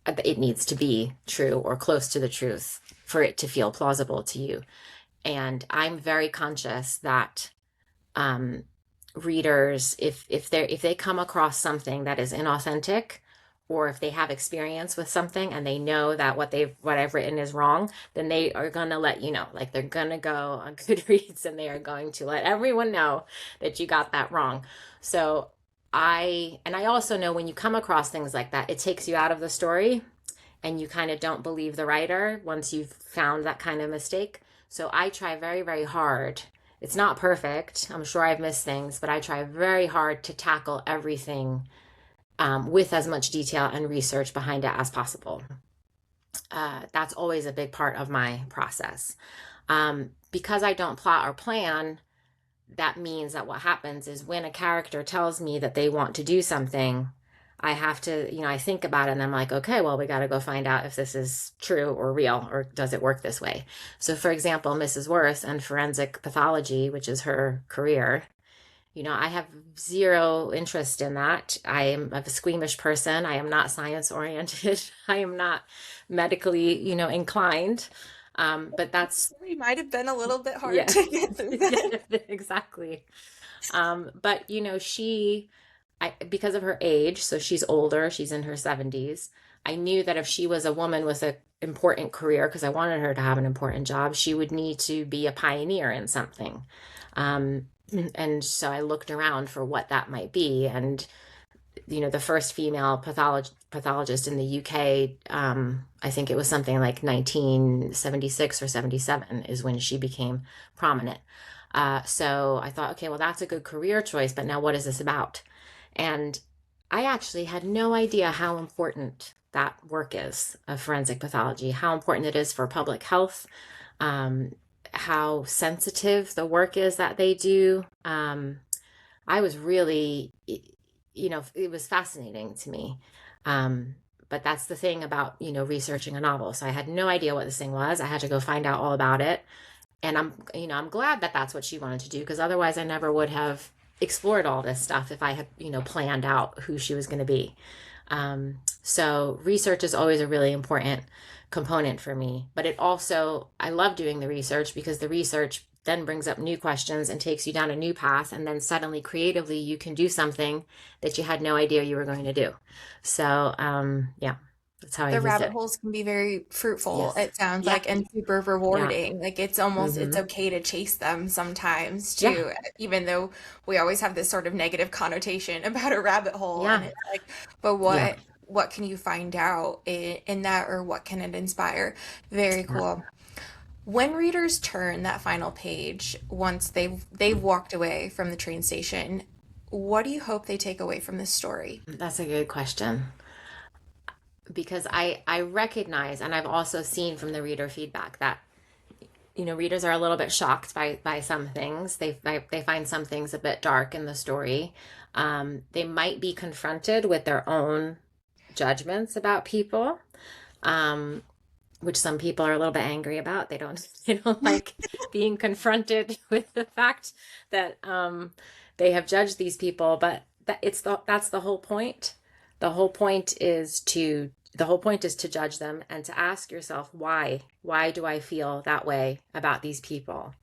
[SPEAKER 6] it needs to be true or close to the truth for it to feel plausible to you. And I'm very conscious that um, readers, if they come across something that is inauthentic, or if they have experience with something and they know that what I've written is wrong, then they are gonna let you know. Like they're gonna go on Goodreads and they are going to let everyone know that you got that wrong. So I also know when you come across things like that, it takes you out of the story and you kind of don't believe the writer once you've found that kind of mistake. So I try very, very hard. It's not perfect. I'm sure I've missed things, but I try very hard to tackle everything with as much detail and research behind it as possible. That's always a big part of my process. Because I don't plot or plan, that means that what happens is when a character tells me that they want to do something, I have to, I think about it and I'm like, okay, well, we got to go find out if this is true or real or does it work this way. So, for example, Mrs. Worth and forensic pathology, which is her career, I have zero interest in that. I'm a squeamish person. I am not science oriented. I am not medically, inclined. But that's,
[SPEAKER 2] We might have been a little bit hard
[SPEAKER 6] yeah,
[SPEAKER 2] to get through that.
[SPEAKER 6] yeah, exactly. But because of her age, so she's older, she's in her 70s. I knew that if she was a woman with an important career, because I wanted her to have an important job, she would need to be a pioneer in something. And so I looked around for what that might be. And, the first female pathologist in the UK, I think it was something like 1976 or 77 is when she became prominent. So I thought, okay, well, that's a good career choice, but now what is this about? And I actually had no idea how important that work is of forensic pathology, how important it is for public health, how sensitive the work is that they do. I was really, it was fascinating to me. But that's the thing about, researching a novel. So I had no idea what this thing was. I had to go find out all about it. And I'm glad that that's what she wanted to do, because otherwise I never would have explored all this stuff if I had, planned out who she was going to be. So research is always a really important component for me, but I love doing the research, because the research then brings up new questions and takes you down a new path. And then suddenly creatively you can do something that you had no idea you were going to do. So, yeah, that's how I
[SPEAKER 2] The
[SPEAKER 6] used
[SPEAKER 2] rabbit
[SPEAKER 6] it.
[SPEAKER 2] holes can be very fruitful,
[SPEAKER 6] Yes.
[SPEAKER 2] it sounds
[SPEAKER 6] Yeah.
[SPEAKER 2] like, and super
[SPEAKER 6] Yeah.
[SPEAKER 2] rewarding. Like it's almost, it's
[SPEAKER 6] hmm
[SPEAKER 2] okay to chase them sometimes
[SPEAKER 6] Yeah.
[SPEAKER 2] too, even though we always have this sort of negative connotation about a rabbit hole. And
[SPEAKER 6] Yeah.
[SPEAKER 2] it's like, but
[SPEAKER 6] Yeah.
[SPEAKER 2] what can you find out in that, or what can it inspire? Very
[SPEAKER 6] Yeah.
[SPEAKER 2] cool. When readers turn that final page, once they've walked away from the train station, what do you hope they take away from this story?
[SPEAKER 6] That's a good question, because I recognize, and I've also seen from the reader feedback that, readers are a little bit shocked by some things. They find some things a bit dark in the story. They might be confronted with their own judgments about people, which some people are a little bit angry about. They don't like being confronted with the fact that they have judged these people. But that's the whole point. The whole point is to judge them and to ask yourself, why? Why do I feel that way about these people?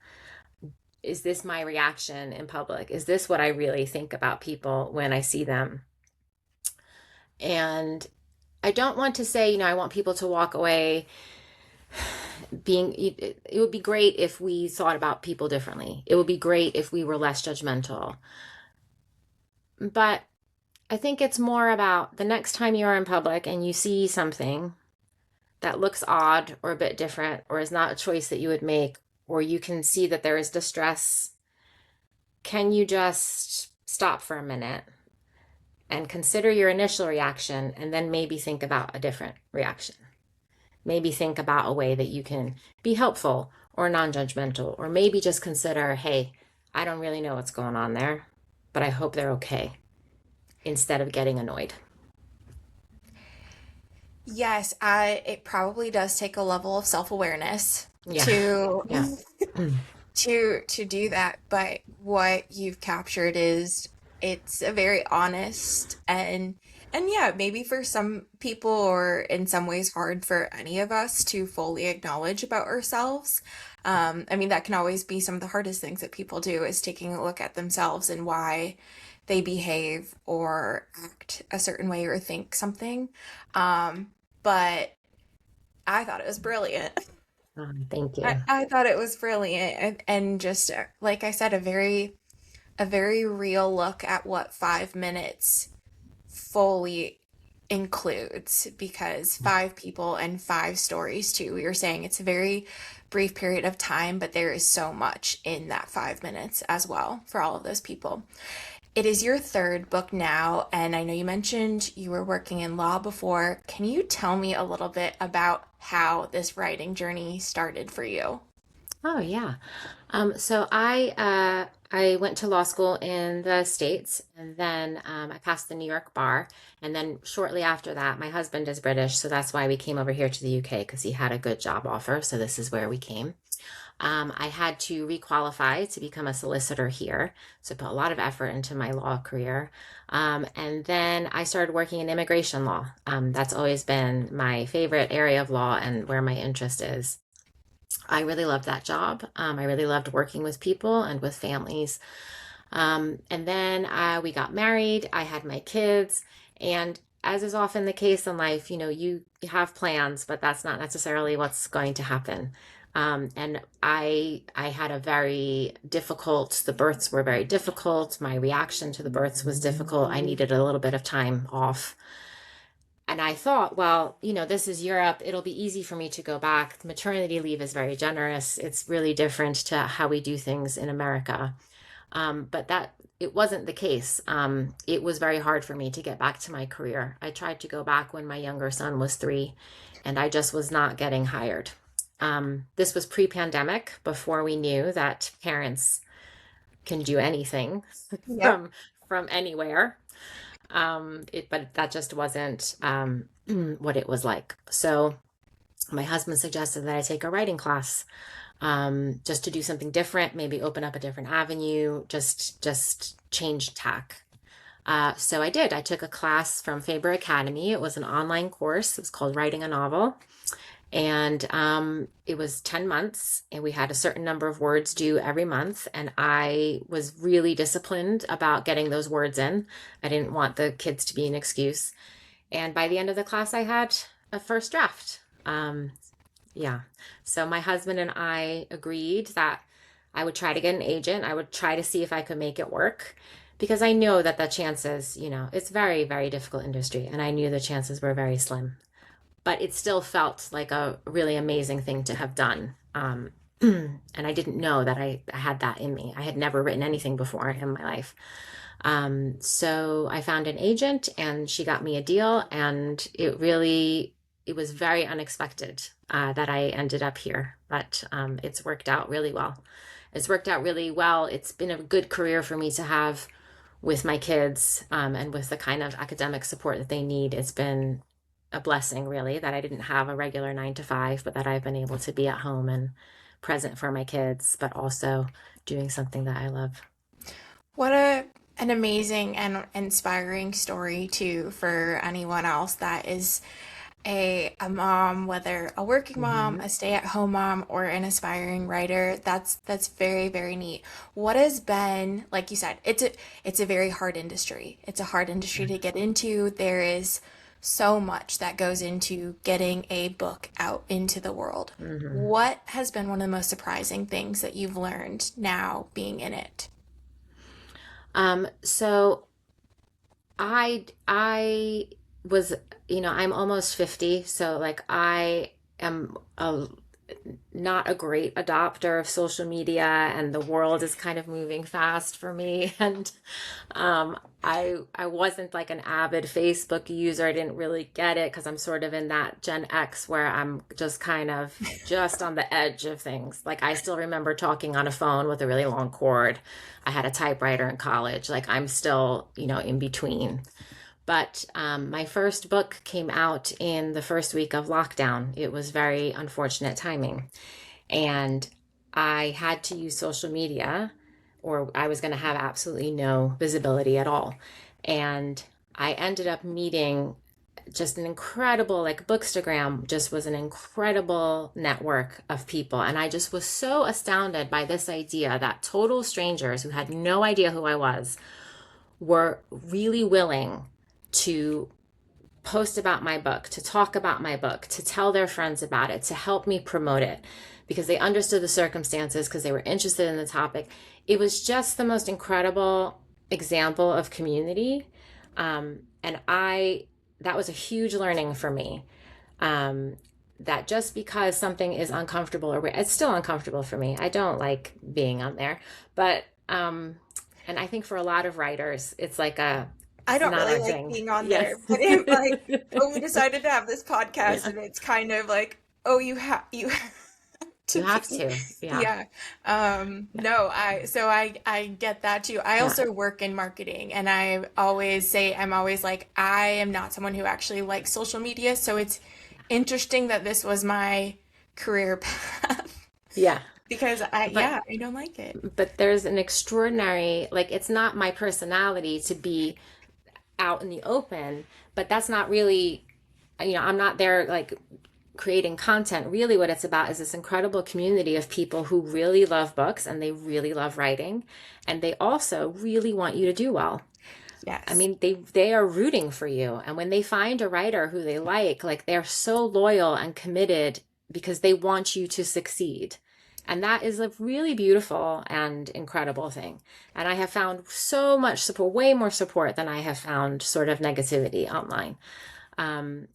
[SPEAKER 6] Is this my reaction in public? Is this what I really think about people when I see them? And I don't want to say, I want people to walk away it would be great if we thought about people differently. It would be great if we were less judgmental. But I think it's more about the next time you're in public and you see something that looks odd or a bit different, or is not a choice that you would make, or you can see that there is distress, can you just stop for a minute and consider your initial reaction, and then maybe think about a different reaction? Maybe think about a way that you can be helpful or non-judgmental, or maybe just consider, hey, I don't really know what's going on there, but I hope they're okay, instead of getting annoyed.
[SPEAKER 2] Yes, it probably does take a level of self-awareness
[SPEAKER 6] Yeah.
[SPEAKER 2] to
[SPEAKER 6] Yeah.
[SPEAKER 2] to do that, but what you've captured is, it's a very honest and yeah, maybe for some people, or in some ways hard for any of us to fully acknowledge about ourselves. I mean, that can always be some of the hardest things that people do, is taking a look at themselves and why they behave or act a certain way or think something. But I thought it was brilliant.
[SPEAKER 6] Thank you.
[SPEAKER 2] I thought it was brilliant, and just like I said, a very real look at what 5 minutes fully includes, because 5 people and 5 stories too. You're saying it's a very brief period of time, but there is so much in that 5 minutes as well for all of those people. It is your third book now, and I know you mentioned you were working in law before. Can you tell me a little bit about how this writing journey started for you?
[SPEAKER 6] Oh, yeah. So I went to law school in the States, and then I passed the New York bar. And then shortly after that, my husband is British, so that's why we came over here to the UK, because he had a good job offer. So this is where we came. I had to requalify to become a solicitor here, so I put a lot of effort into my law career. And then I started working in immigration law. That's always been my favorite area of law and where my interest is. I really loved that job. I really loved working with people and with families. And then we got married. I had my kids. And as is often the case in life, you have plans, but that's not necessarily what's going to happen. And I had a very difficult, the births were very difficult. My reaction to the births was difficult. I needed a little bit of time off. And I thought, well, this is Europe. It'll be easy for me to go back. Maternity leave is very generous. It's really different to how we do things in America. But it wasn't the case. It was very hard for me to get back to my career. I tried to go back when my younger son was 3, and I just was not getting hired. This was pre-pandemic, before we knew that parents can do anything
[SPEAKER 2] Yep.
[SPEAKER 6] from anywhere. But that just wasn't what it was like. So my husband suggested that I take a writing class, just to do something different, maybe open up a different avenue, just change tack. So I did. I took a class from Faber Academy. It was an online course. It was called Writing a Novel. And it was 10 months, and we had a certain number of words due every month. And I was really disciplined about getting those words in. I didn't want the kids to be an excuse. And by the end of the class, I had a first draft. Yeah. So my husband and I agreed that I would try to get an agent. I would try to see if I could make it work, because I know that the chances, it's very, very difficult industry. And I knew the chances were very slim, but it still felt like a really amazing thing to have done. And I didn't know that I had that in me. I had never written anything before in my life. So I found an agent, and she got me a deal, and it was very unexpected that I ended up here, but it's worked out really well. It's worked out really well. It's been a good career for me to have with my kids, and with the kind of academic support that they need. It's been a blessing, really, that I didn't have a regular 9 to 5, but that I've been able to be at home and present for my kids, but also doing something that I love.
[SPEAKER 2] What an amazing and inspiring story too for anyone else that is a mom, whether a working mom, a stay-at-home mom, or an aspiring writer. That's very, very neat. What has been, like you said, it's a very hard industry. It's a hard industry to get into. There is so much that goes into getting a book out into the world. What has been one of the most surprising things that you've learned now being in it?
[SPEAKER 6] So I was, I'm almost 50, so like I am not a great adopter of social media, and the world is kind of moving fast for me. And I wasn't like an avid Facebook user. I didn't really get it, because I'm sort of in that Gen X where I'm just kind of just on the edge of things. Like, I still remember talking on a phone with a really long cord. I had a typewriter in college. Like, I'm still, in between. But my first book came out in the first week of lockdown. It was very unfortunate timing. And I had to use social media, or I was going to have absolutely no visibility at all. And I ended up meeting just an incredible, like, Bookstagram just was an incredible network of people. And I just was so astounded by this idea that total strangers who had no idea who I was were really willing to post about my book, to talk about my book, to tell their friends about it, to help me promote it, because they understood the circumstances, because they were interested in the topic. It was just the most incredible example of community. And that was a huge learning for me. That just because something is uncomfortable, or it's still uncomfortable for me. I don't like being on there, but, and I think for a lot of writers, it's like
[SPEAKER 2] I don't
[SPEAKER 6] not
[SPEAKER 2] really
[SPEAKER 6] our
[SPEAKER 2] like
[SPEAKER 6] thing.
[SPEAKER 2] being on
[SPEAKER 6] Yes.
[SPEAKER 2] there, but we decided to have this podcast, and it's kind of like, oh, you have
[SPEAKER 6] You have to. Yeah.
[SPEAKER 2] yeah. No, I get that too. I
[SPEAKER 6] Yeah.
[SPEAKER 2] also work in marketing, and I always say, I'm always like, I am not someone who actually likes social media, so it's interesting that this was my career path,
[SPEAKER 6] Yeah.
[SPEAKER 2] because I don't like it.
[SPEAKER 6] But there's an extraordinary, like, it's not my personality to be out in the open, but that's not really, I'm not there like creating content. Really what it's about is this incredible community of people who really love books, and they really love writing, and they also really want you to do well.
[SPEAKER 2] Yes.
[SPEAKER 6] I mean, they are rooting for you. And when they find a writer who they like they're so loyal and committed, because they want you to succeed. And that is a really beautiful and incredible thing. And I have found so much support, way more support than I have found sort of negativity online.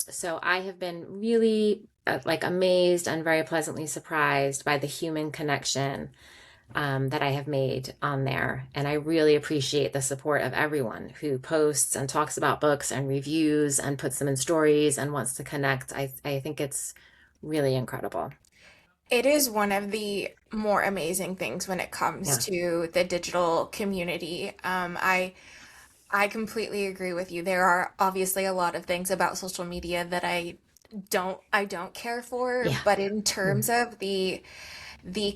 [SPEAKER 6] So I have been really like amazed and very pleasantly surprised by the human connection that I have made on there. And I really appreciate the support of everyone who posts and talks about books and reviews and puts them in stories and wants to connect. I think it's really incredible.
[SPEAKER 2] It is one of the more amazing things when it comes
[SPEAKER 6] Yeah.
[SPEAKER 2] to the digital community. I completely agree with you. There are obviously a lot of things about social media that I don't care for,
[SPEAKER 6] Yeah.
[SPEAKER 2] but in
[SPEAKER 6] Mm.
[SPEAKER 2] terms of the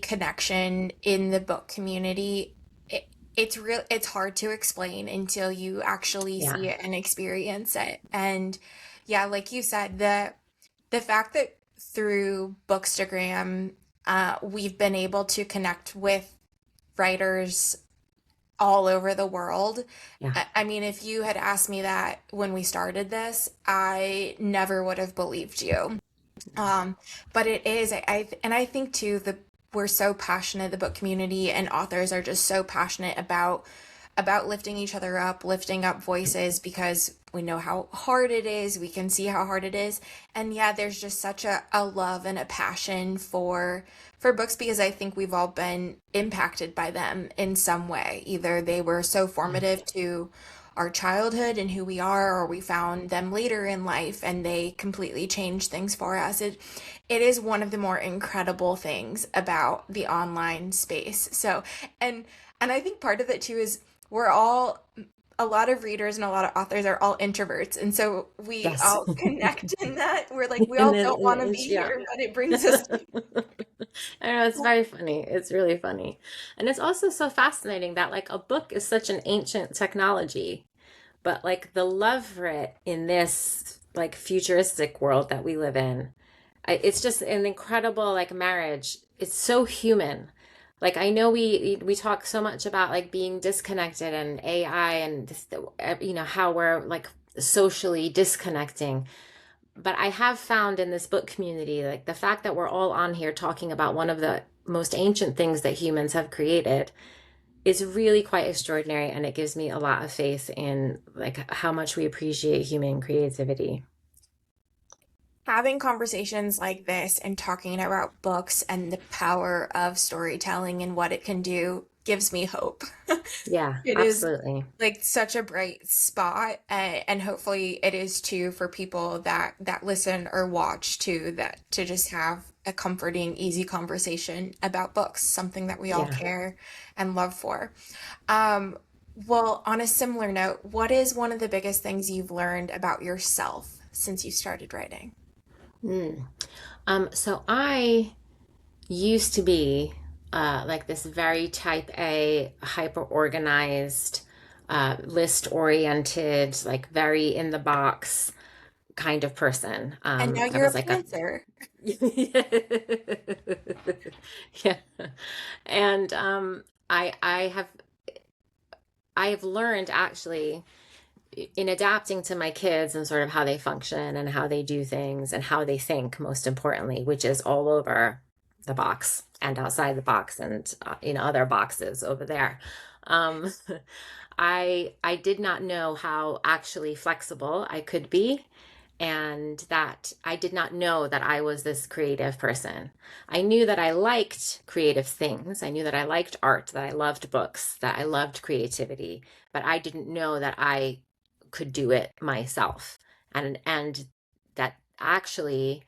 [SPEAKER 2] connection in the book community, it's hard to explain until you actually
[SPEAKER 6] Yeah.
[SPEAKER 2] see it and experience it. And yeah, like you said, the fact that through Bookstagram, we've been able to connect with writers all over the world.
[SPEAKER 6] Yeah.
[SPEAKER 2] I mean, if you had asked me that when we started this, I never would have believed you. Um, but it is, and I think too, we're so passionate, the book community and authors are just so passionate about lifting each other up, lifting up voices because we know how hard it is. We can see how hard it is. And yeah, there's just such a love and a passion for books because I think we've all been impacted by them in some way. Either they were so
[SPEAKER 6] Yeah.
[SPEAKER 2] formative to our childhood and who we are, or we found them later in life and they completely changed things for us. It is one of the more incredible things about the online space. So, and and I think part of it too is we're all a lot of readers and a lot of authors are all introverts, and so we
[SPEAKER 6] Yes.
[SPEAKER 2] all connect in that we're like we
[SPEAKER 6] And
[SPEAKER 2] all
[SPEAKER 6] then,
[SPEAKER 2] don't want to
[SPEAKER 6] and
[SPEAKER 2] be
[SPEAKER 6] yeah.
[SPEAKER 2] here, but it brings us.
[SPEAKER 6] I know, it's very funny. It's really funny. And it's also so fascinating that like a book is such an ancient technology, but like the love for it in this like futuristic world that we live in, it's just an incredible like marriage. It's so human. Like I know we talk so much about like being disconnected and AI and this, how we're like socially disconnecting. But I have found in this book community, like the fact that we're all on here talking about one of the most ancient things that humans have created is really quite extraordinary. And it gives me a lot of faith in like how much we appreciate human creativity.
[SPEAKER 2] Having conversations like this and talking about books and the power of storytelling and what it can do gives me hope.
[SPEAKER 6] Yeah,
[SPEAKER 2] It is
[SPEAKER 6] absolutely.
[SPEAKER 2] like such a bright spot, and hopefully it is too for people that listen or watch too, that to just have a comforting, easy conversation about books, something that we all
[SPEAKER 6] Yeah.
[SPEAKER 2] care and love for. Um, well, on a similar note, what is one of the biggest things you've learned about yourself since you started writing?
[SPEAKER 6] Mm. So I used to be like this very type A, hyper organized, list oriented, like very in the box kind of person.
[SPEAKER 2] And now
[SPEAKER 6] I
[SPEAKER 2] you're a
[SPEAKER 6] was like a
[SPEAKER 2] pantser.
[SPEAKER 6] yeah. And I have learned actually in adapting to my kids and sort of how they function and how they do things and how they think, most importantly, which is all over the box and outside the box and other boxes over there. Um, I did not know how actually flexible I could be, and that I did not know that I was this creative person. I knew that I liked creative things. I knew that I liked art, that I loved books, that I loved creativity, but I didn't know that I could do it myself. And that actually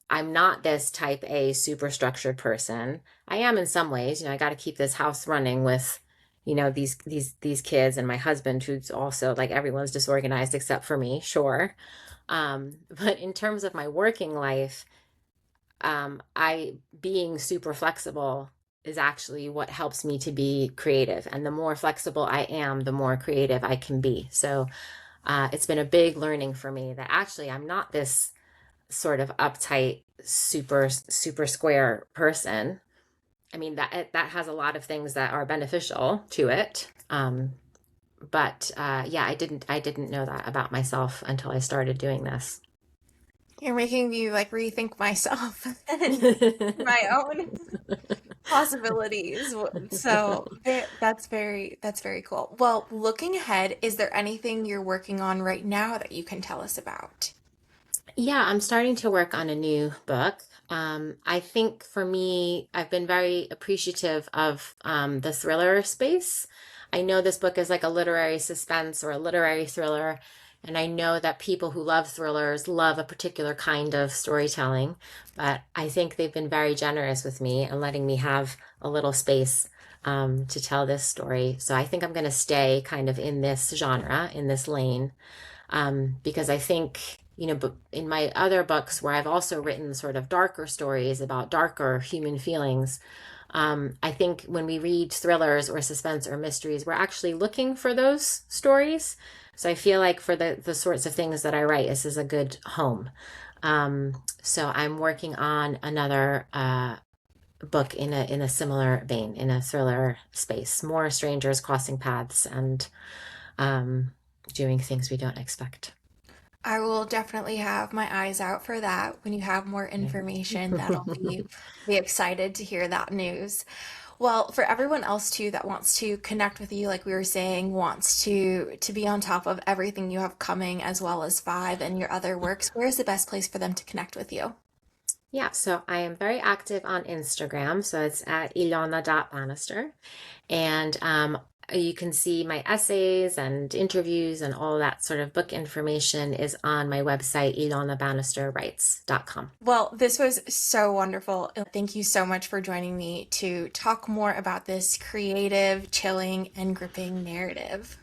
[SPEAKER 6] I'm not this type A super structured person. I am in some ways, I got to keep this house running with these kids and my husband who's also like everyone's disorganized except for me, sure. But in terms of my working life, I being super flexible is actually what helps me to be creative. And the more flexible I am, the more creative I can be. So it's been a big learning for me that actually I'm not this sort of uptight, super square person. I mean that has a lot of things that are beneficial to it. But yeah, I didn't know that about myself until I started doing this.
[SPEAKER 2] You're making me like rethink myself and my own possibilities. So that's very cool. Well, looking ahead, is there anything you're working on right now that you can tell us about?
[SPEAKER 6] Yeah, I'm starting to work on a new book. I think for me, I've been very appreciative of the thriller space. I know this book is like a literary suspense or a literary thriller, And I know that people who love thrillers love a particular kind of storytelling, but I think they've been very generous with me and letting me have a little space to tell this story. So I think I'm going to stay kind of in this genre, in this lane, because I think, but in my other books where I've also written sort of darker stories about darker human feelings, I think when we read thrillers or suspense or mysteries, we're actually looking for those stories. So I feel like for the sorts of things that I write, this is a good home. So I'm working on another book in a similar vein, in a thriller space, more strangers crossing paths and doing things we don't expect.
[SPEAKER 2] I will definitely have my eyes out for that. When you have more information, that'll be excited to hear that news. Well, for everyone else too that wants to connect with you, like we were saying, wants to be on top of everything you have coming, as well as Five and your other works, where is the best place for them to connect with you?
[SPEAKER 6] Yeah, so I am very active on Instagram. So it's at Ilona.Bannister. And you can see my essays and interviews and all that sort of book information is on my website, ilonabannisterwrites.com.
[SPEAKER 2] Well, this was so wonderful. Thank you so much for joining me to talk more about this creative, chilling, and gripping narrative.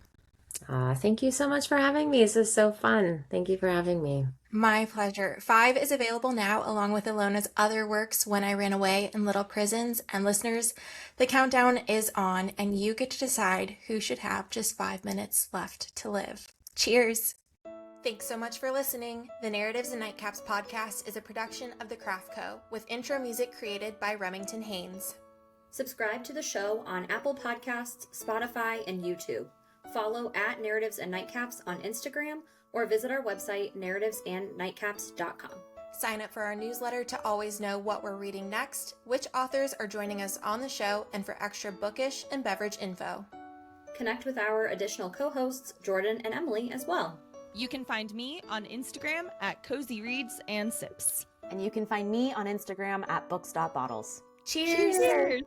[SPEAKER 6] Thank you so much for having me. This is so fun. Thank you for having me.
[SPEAKER 2] My pleasure. Five is available now, along with Ilona's other works, When I Ran Away and Little Prisons. And listeners, the countdown is on, and you get to decide who should have just 5 minutes left to live. Cheers! Thanks so much for listening. The Narratives and Nightcaps podcast is a production of The Craft Co., with intro music created by Remington Haynes.
[SPEAKER 3] Subscribe to the show on Apple Podcasts, Spotify, and YouTube. Follow at Narratives and Nightcaps on Instagram, or visit our website, narrativesandnightcaps.com.
[SPEAKER 2] Sign up for our newsletter to always know what we're reading next, which authors are joining us on the show, and for extra bookish and beverage info.
[SPEAKER 3] Connect with our additional co-hosts, Jordan and Emily, as well.
[SPEAKER 5] You can find me on Instagram at Cozy Reads and Sips.
[SPEAKER 4] And you can find me on Instagram at books.bottles.
[SPEAKER 2] Cheers!
[SPEAKER 5] Cheers!